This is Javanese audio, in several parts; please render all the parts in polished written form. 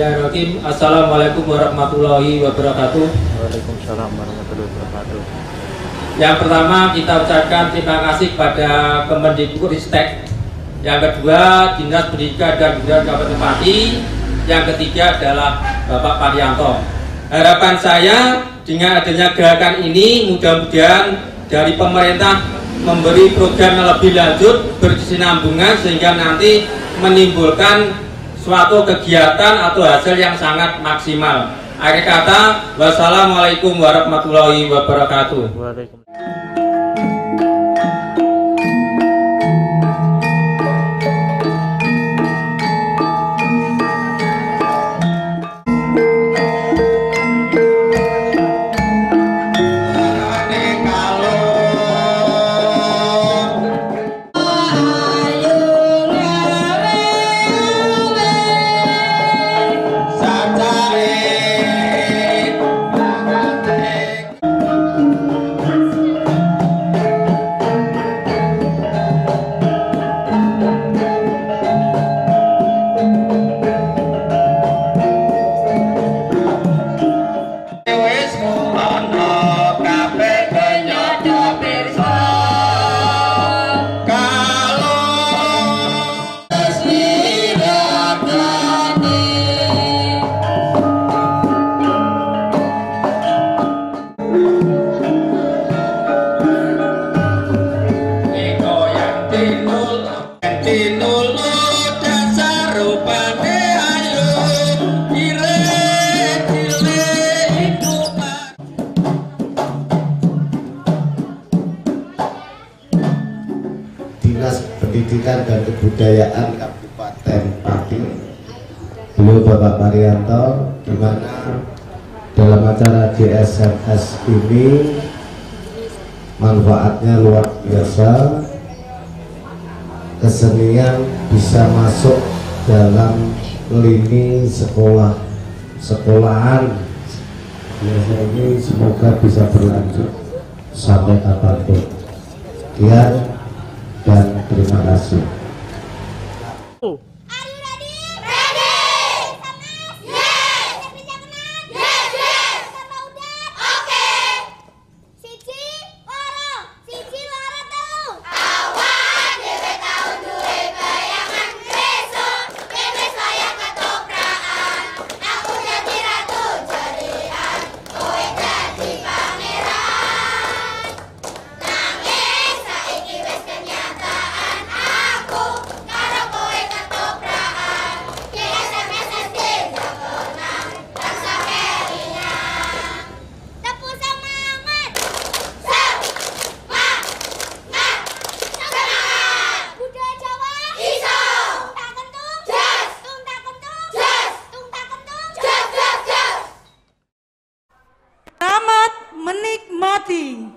Bismillahirrahmanirrahim. Assalamualaikum warahmatullahi wabarakatuh. Waalaikumsalam warahmatullahi wabarakatuh. Yang pertama kita ucapkan terima kasih kepada Kemendikbudristek. Yang kedua Dinas Pendidikan dan Kebudayaan Kabupaten Pati. Yang ketiga adalah Bapak Parianto. Harapan saya dengan adanya gerakan ini mudah-mudahan dari pemerintah memberi program yang lebih lanjut berkesinambungan sehingga nanti menimbulkan suatu kegiatan atau hasil yang sangat maksimal. Akhir kata, wassalamualaikum warahmatullahi wabarakatuh. Dinas Pendidikan dan Kebudayaan Kabupaten Pati, beliau Bapak Parianto, di mana dalam acara JSMS ini manfaatnya luar biasa. Kesenian bisa masuk dalam lini sekolahan. Biasanya ini semoga bisa berlanjut sampai kapanpun. Sekian dan terima kasih. Selamat menikmati.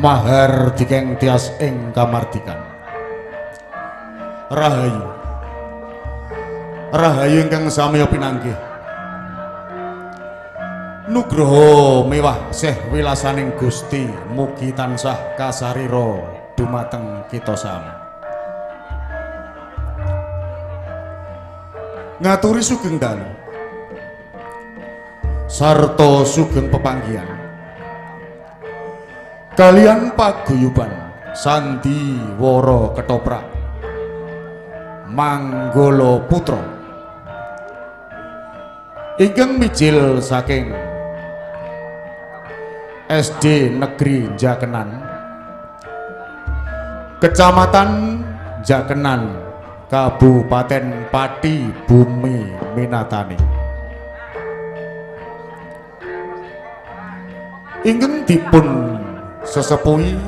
mahar dikeng tias ing kamardikan. Rahayu, rahayu ingkang samya pinanggih. Nugroho mewah seh wilasaning Gusti mugi tansah kasarira dumateng kita sami. Ngaturi sugeng dalu sarta sugeng pepanggihan kalian paguyuban Sandiwara Ketoprak Manggala Putra ingkang mijil saking SD Negeri Jakenan, Kecamatan Jakenan, Kabupaten Pati Bumi Minatani. Ingkang dipun sesepuhi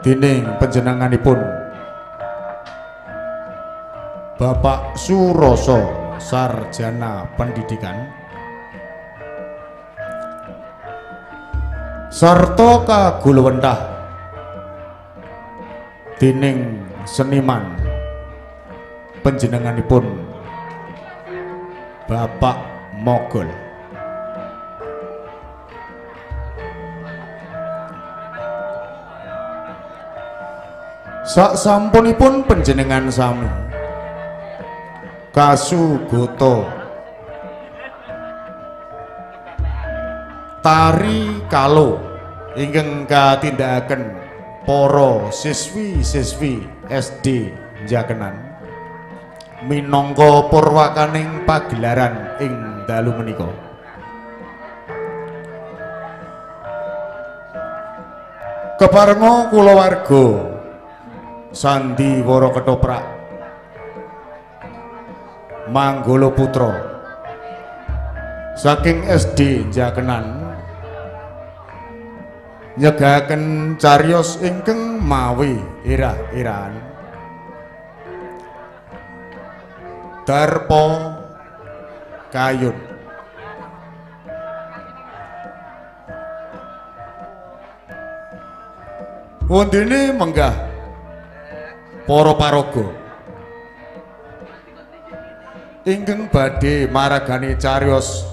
dening panjenenganipun Bapak Suroso Sarjana Pendidikan sarta kaguluwenthah dening seniman panjenenganipun Bapak Mogol. Saksampunipun panjenengan sami kasugoto tari kalo ingkang katindakaken para siswi-siswi SD Jakenan minangka purwakaning pagelaran ing dalu menika. Keparenga kulawarga Sandiwara Ketoprak Manggala Putra saking SD Jakenan nyegaken cariyos ingkang mawi irah-irahan Darpo Kayun. Wondene menggah para paraga ingkang badhe maragani cariyos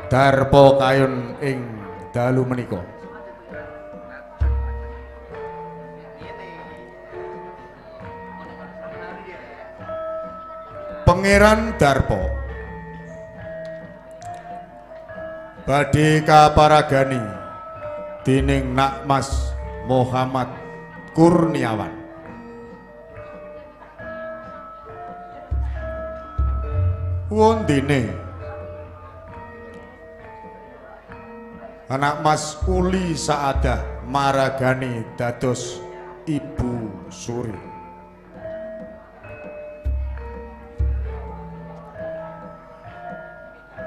Darpo Kayun ing dalu menika. Pangeran Darpo badhe kaparagani dening Nak Mas Muhammad Kurniawan. Wondene Anak Mas Uli Saadah maragani dados Ibu Suri.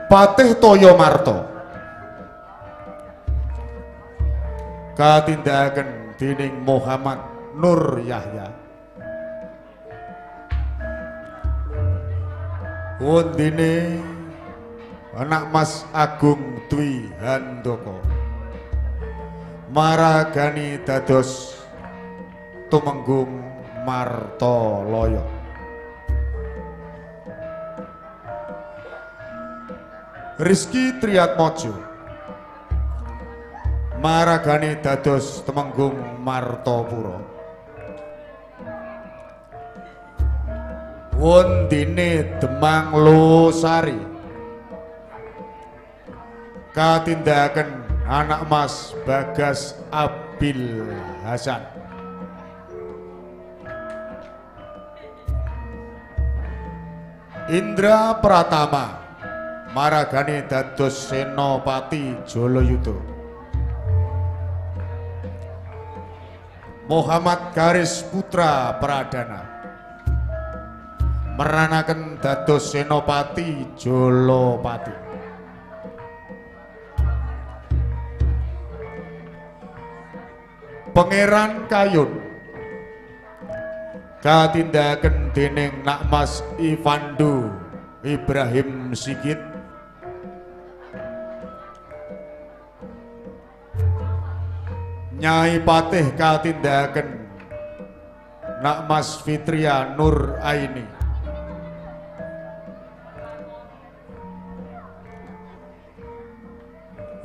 Patih Toyo Marto katindakaken dening Muhammad Nur Yahya. Wondene Anak Mas Agung Dwi Handoko maragani dados Tumenggung Martoloyo. Rizky Triatmojo maragani dados Temenggung Martopuro. Wondene Demang Losari katindakaken Anak Mas Bagas Abil Hasan. Indra Pratama maragani dados Senopati Jolayuda. Muhammad Garis Putra Pradana meranaken dados Senopati Jolopati. Pangeran Kayun katindakaken dening Nak Mas Ivandu Ibrahim Sigit. Nyai Patih katindakaken Nak Mas Fitria Nur Aini.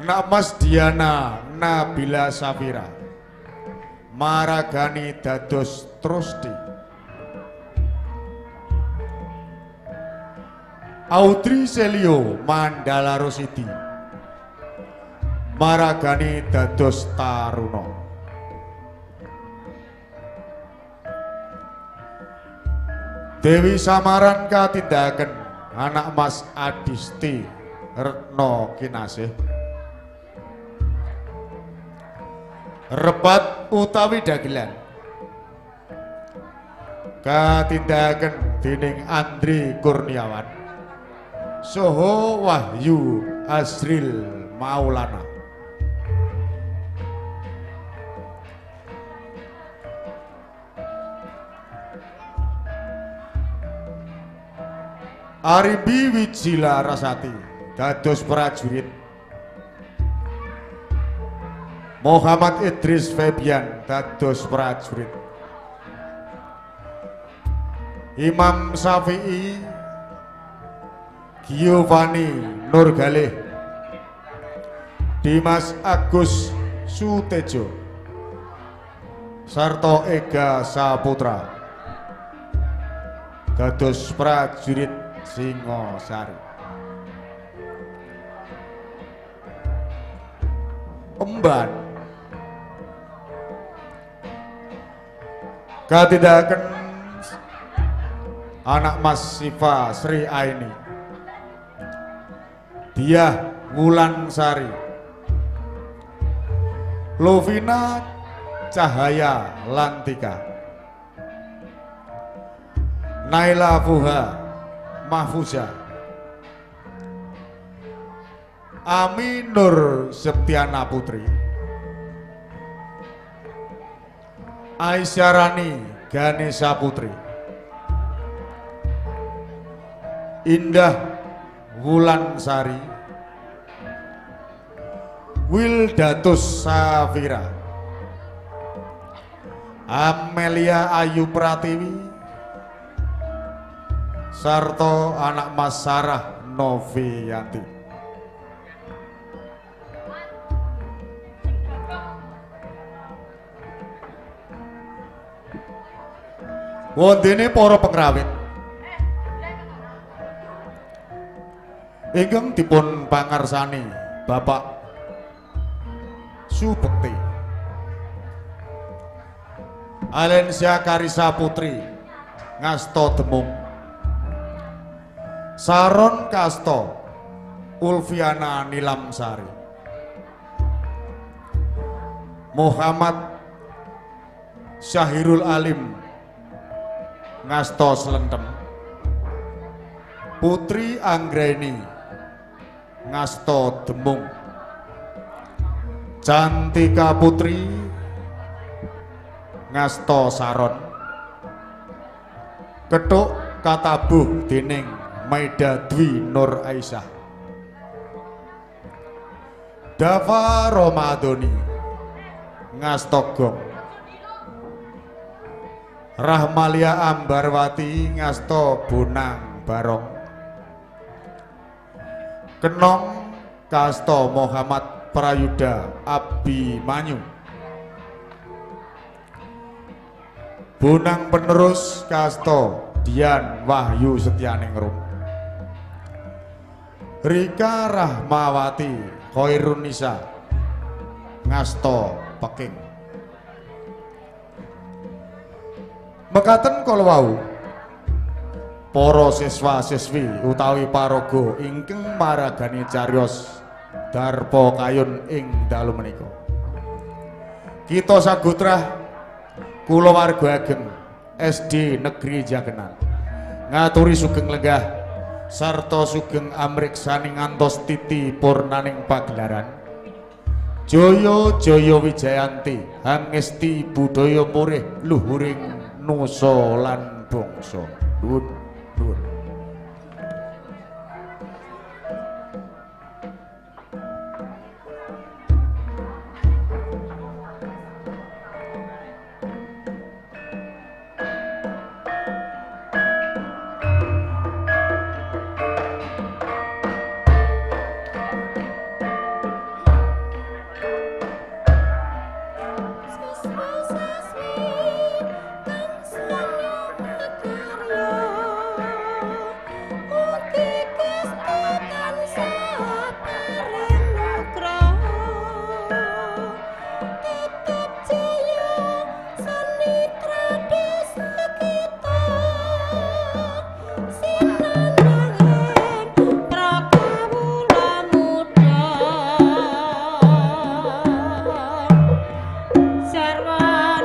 Nak Mas Diana Nabila Safira maragani dados Trusdi. Audrey Celio Mandala Rosidi maragani dados Taruna. Dewi Samaran katindakaken Anak Mas Adisti Retno Kinasih. Repat utawi dagelan katindakaken dening Andri Kurniawan Soho Wahyu Asril Maulana. Aribi Wijila Rasati dados prajurit. Muhammad Idris Febian dados prajurit. Imam Syafi'i Giovanni Nurgalih, Dimas Agus Sutejo sarta Ega Saputra dados prajurit Singosari. Emban katindakan anak Mas Siva Sri Aini, Diah Wulan Sari, Lovina Cahaya Lantika, Naila Fuha Mahfuza, Ami Nur Septiana Putri, Aisyarani Ganesha Putri, Indah Wulan Sari, Wildatus Safira, Amelia Ayu Pratiwi, sarta anak Mas Sarah Noviyanti. Wondene para pengrawit ingkang dipun pangarsani Bapak Subekti, Alensia Karisa Putri Ngasto Demung, Saron Kasto Ulfiana Nilamsari, Muhammad Syahirul Alim Ngasto Slentem, Putri Anggreni Ngasto Demung, Cantika Putri Ngasto Saron, Ketuk katabuh dening Maida Dwi Nur Aisyah, Dava Romadoni Ngasto Gong, Rahmalia Ambarwati Ngasto Bonang Barong, Kenong Kasto Muhammad Prayuda Abimanyu, Bonang penerus Kasto Dian Wahyu Setyaningrum, Rika Rahmawati Khairunisa Ngasto Peking. Mekaten kala wau para siswa-siswi utawi paraga ingkang maragani cariyos Darpa Kayun ing dalu menika, kita sagutrah kula warga ageng SD Negeri Jagenan ngaturi sugeng lenggah sarta sugeng amriksaning ngantos titi purnaning pagelaran Jaya Jaya Wijayanti hangesti budaya murih luhuring nusa lan bangsa. Nuwun nuwun. Sarwa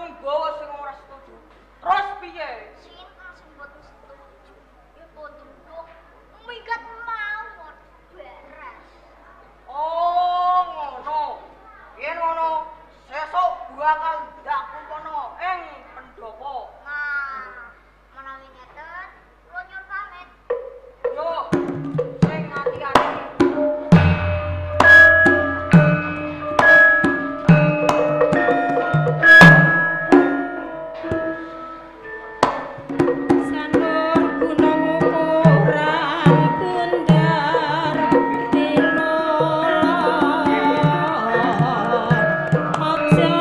nggawa sing ora setuju. Terus piye? Sinten sing mboten setuju? Ya boten kok minggat mawon beres. Oh, ngono. Yen ngono, sesuk bakal ndaku kono ing pendopo. Nah, menawi ngeten, kula nyuwun pamit. Yo, sing ati-ati. Sanur gunung ukuran bundar tinolong. Aja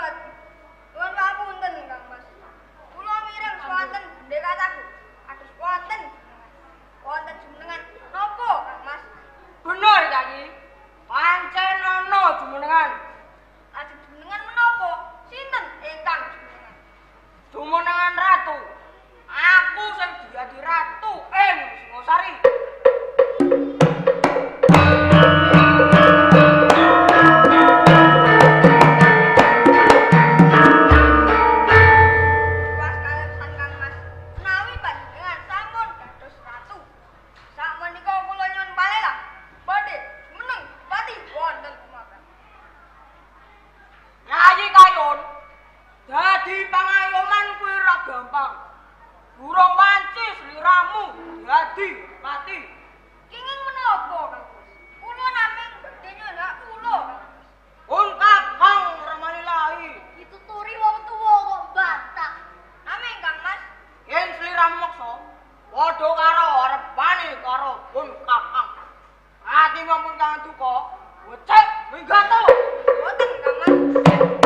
Pati. Nuwun pamunten Kang Mas. Kula mireng swanten pendekataku. Atus wonten. Wonten jumenengan napa Kang Mas? Bener Kyai. Pancen ana jumenengan. Ajeng jumenengan menapa? Sinten ingkang jumenengan? Jumenengan ratu. Aku sing dadi ratu ing Singosari. Dadi pangayoman kuwi ra gampang. Burung wanci sliramu dadi mati. Kenging menapa, Kang? Kula naming badhe nyedak kula. Pun kakang Ramanilahi. Dituturi wong tuwa kok batak. Amin, Kang Mas. Yen sliramu meksa, padha karo arepane karo pun kakang. Ati mampun kang duka, wecek minggato. Boten, Kang Mas. Kang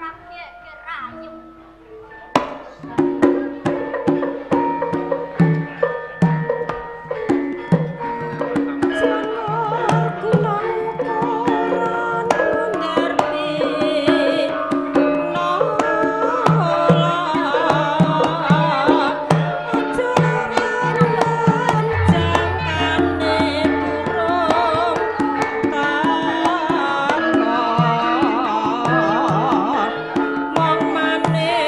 Raknya kerayem. Mong maneh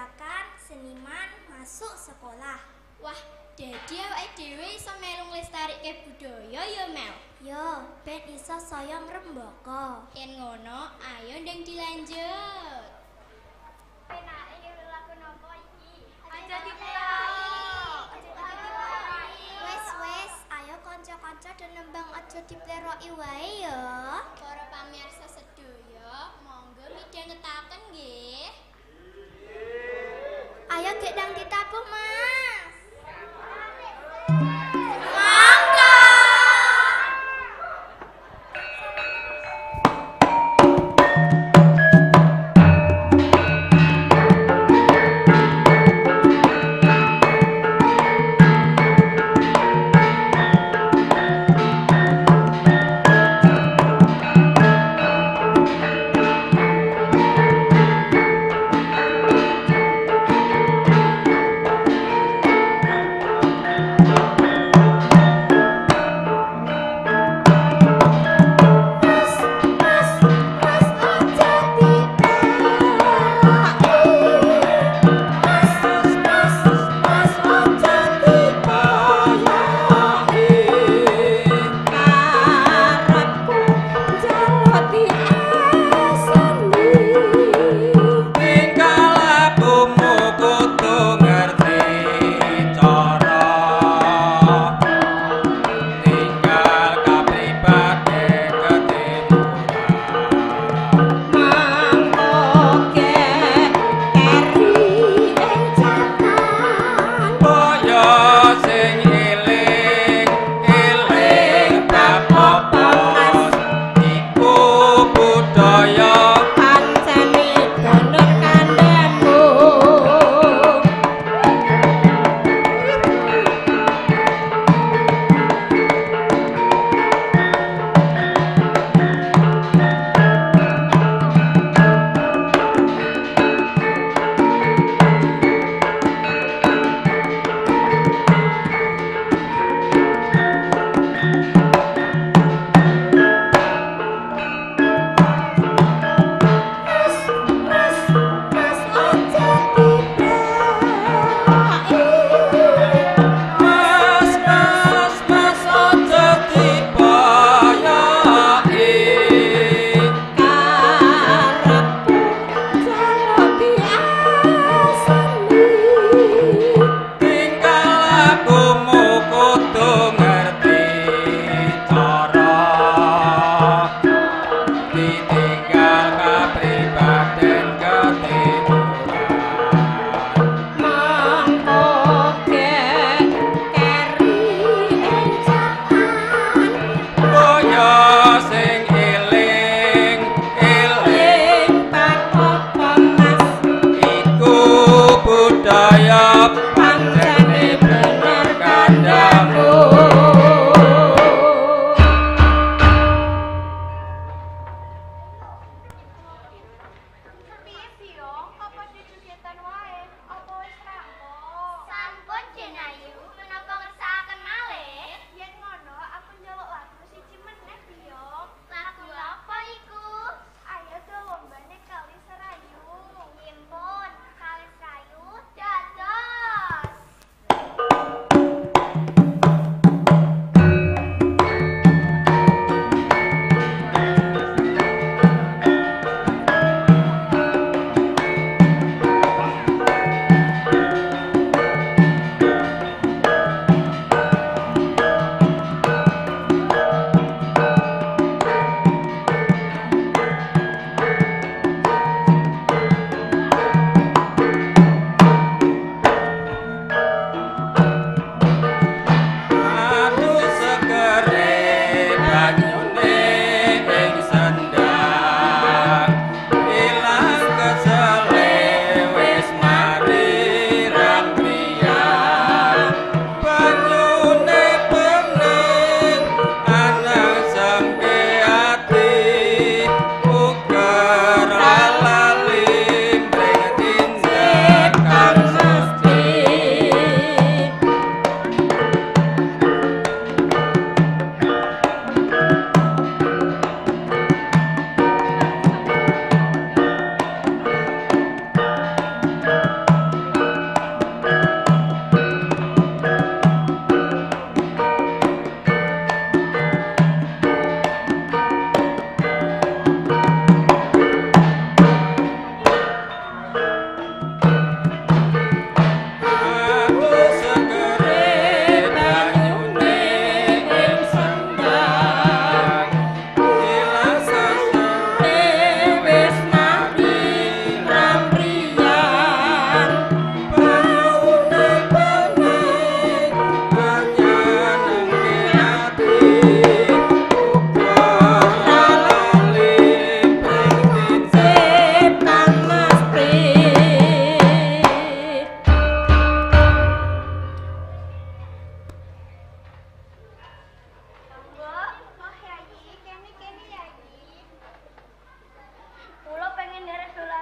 gerakan seniman masuk sekolah. Wah, dadi awake dhewe iso melu nglestarikke budaya ya, Mel. Yo, ben iso saya ngrembaka. Yen ngono, ayo ndang dilanjut. Penake yo lagu nopo iki? Aja dipelok. Wes, ayo kanca-kanca do nembang aja dipleroki wae ya. Para pamirsa sedaya, monggo midhangetaken nggih. Ayo gek dang ditabuh, Mas.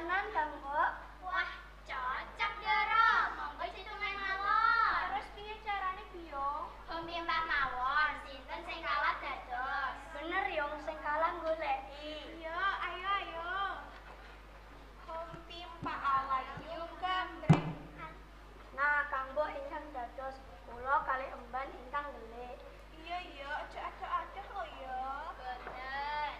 dolanan, Kang Mbok. Wah, cocok Doro. Monggo citungan mawon. Terus piye carane, Biyong? Pembimbang mawon, sinten sing kalah dados. Bener Yung, sing kalah goleki. Iya, ayo. Pembimbang alayu gambreng. Nah, Kang Mbok ingkang dados, kula kali emban ingkang ndelik. Iya, aja ada kok ya. Bener.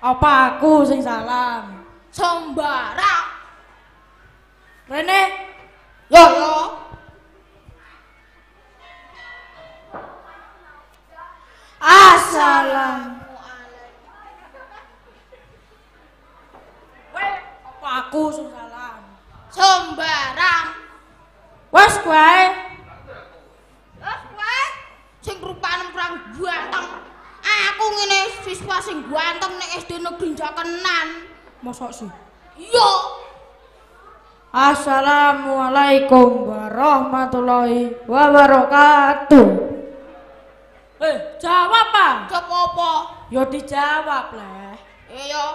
Apa aku sing salam? Sembarang. Rene. Yo. Assalamualaikum. Weh, apa aku sing salam? Sembarang. Wes kowe. Sing rupane kurang ganteng. Aku ngene siswa sing ganteng nek SD Negeri Jakenan. Mosok sih? Iya. Assalamualaikum warahmatullahi wabarakatuh. Jawab apa? Apa? Yo dijawab leh. Iya.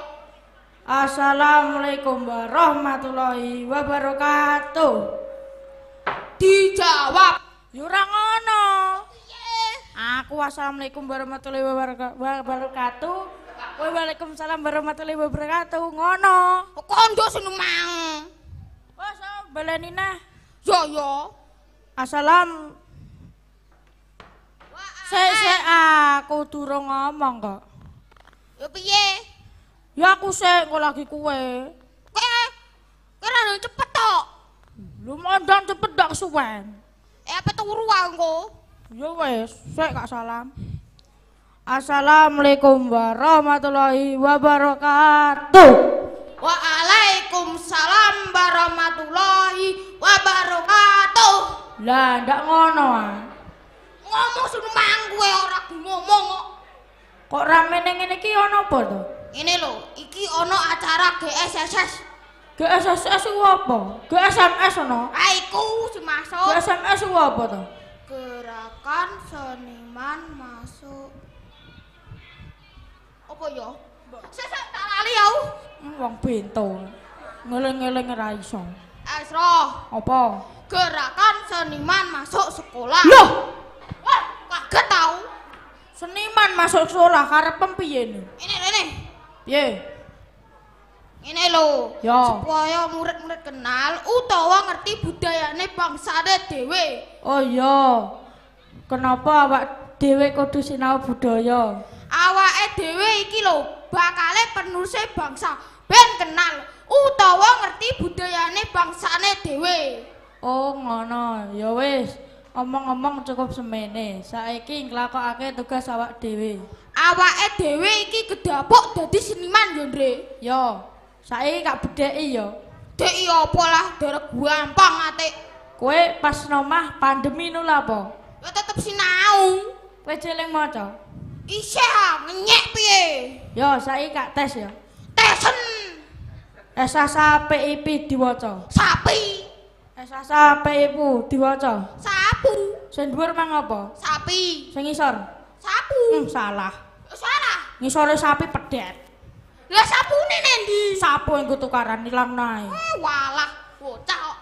Assalamualaikum warahmatullahi wabarakatuh. Dijawab. Yo ora ngono. Aku assalamualaikum warahmatullahi wabarakatuh. Waalaikumsalam warahmatullahi wabarakatuh. Ngono. Kondo sing mang. Wes baleni nah. Yo. Assalam. Sik aku durung ngomong kok. Yo piye? Ya aku sik kok lagi kowe. Kira cepet tok. Lu mondang cepet dak suwen. Apa turu engko? Ya wis, sik Kak salam. Assalamualaikum warahmatullahi wabarakatuh. Waalaikumsalam warahmatullahi wabarakatuh. Lah ndak ngono ah. Ngomong seneng kowe ora ngomong kok. Kok ramene ngene iki ana apa to? Ini lho, iki ana acara GSSS. GSSS ku apa? GSMS ono. Ah iku sing masuk. GSMS ku apa to? Gerakan seniman masuk. Apa ya? Sesek tak lali ya. Wong bento. Ngeling-eling ora iso. Asro. Apa? Gerakan seniman masuk sekolah. Loh, wah, kaget tau. seniman masuk sekolah karepem piye ne? Ini. Piye? Ini lho. Ya. Supaya murid-murid kenal utawa ngerti budayane bangsane dhewe. Oh iya. Kenapa awak dhewe kudu sinau budaya? Awake dhewe iki lho bakale peneruse bangsa ben kenal utawa ngerti budayane bangsane dhewe. Oh ngono. Ya wis. Omong-omong cukup semene. Saiki nglakokake tugas awak dhewe. Awake dhewe iki kedapuk dadi seniman yo, Ndre. Yo. Saiki gak bedheki yo. Dek apa lah derek gampang atik. Kowe pas nomah pandemi nu lha apa? Ya tetep sinau. Kowe jeling maca. Isih ngenyek piye? Yo, saiki gak tes ya. Tesen. SSAPIP diwaca. Sapi. SSAPIPU diwaca. Sapu. Sing dhuwur mang apa? Sapi. Sing ngisor. Sapu. Salah. Salah. Ngisore sapi pedet. Lah sapune nendi? Sapu engko tukaran ilang nae. Walah, bocah kok.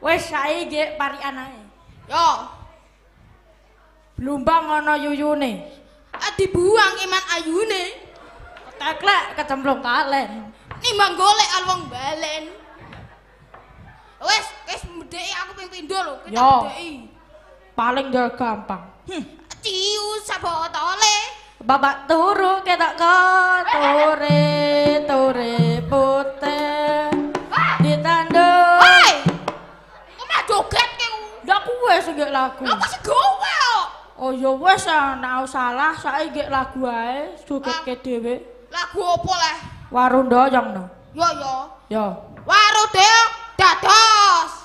Wis saiki nggih parikan ae. Yo. Blumbang ana yuyune. Dibuang iman ayune. Teklek kecemplung kalen. Nimbang golek alwong balen. Wis medheki aku ping pindho lho, kita Yo. medheki. Paling ya gampang. Ciu sabotole. Bapak turu ketok tore putih ditandur. Hei! Kok mah joget ke ku? Ndak kuwe sing nggih lagu. Apa sih gowe kok? Oh ya wis nek salah saiki nggih lagu ae jogetke dhewe. Lagu apa leh? Warung doyong no. Yo. Yo. Warung doyong dados. Warung doyong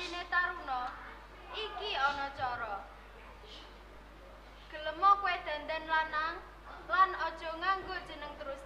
atine Taruna, iki ana cara. Gelem kowe dandan lanang lan aja nganggo jeneng terus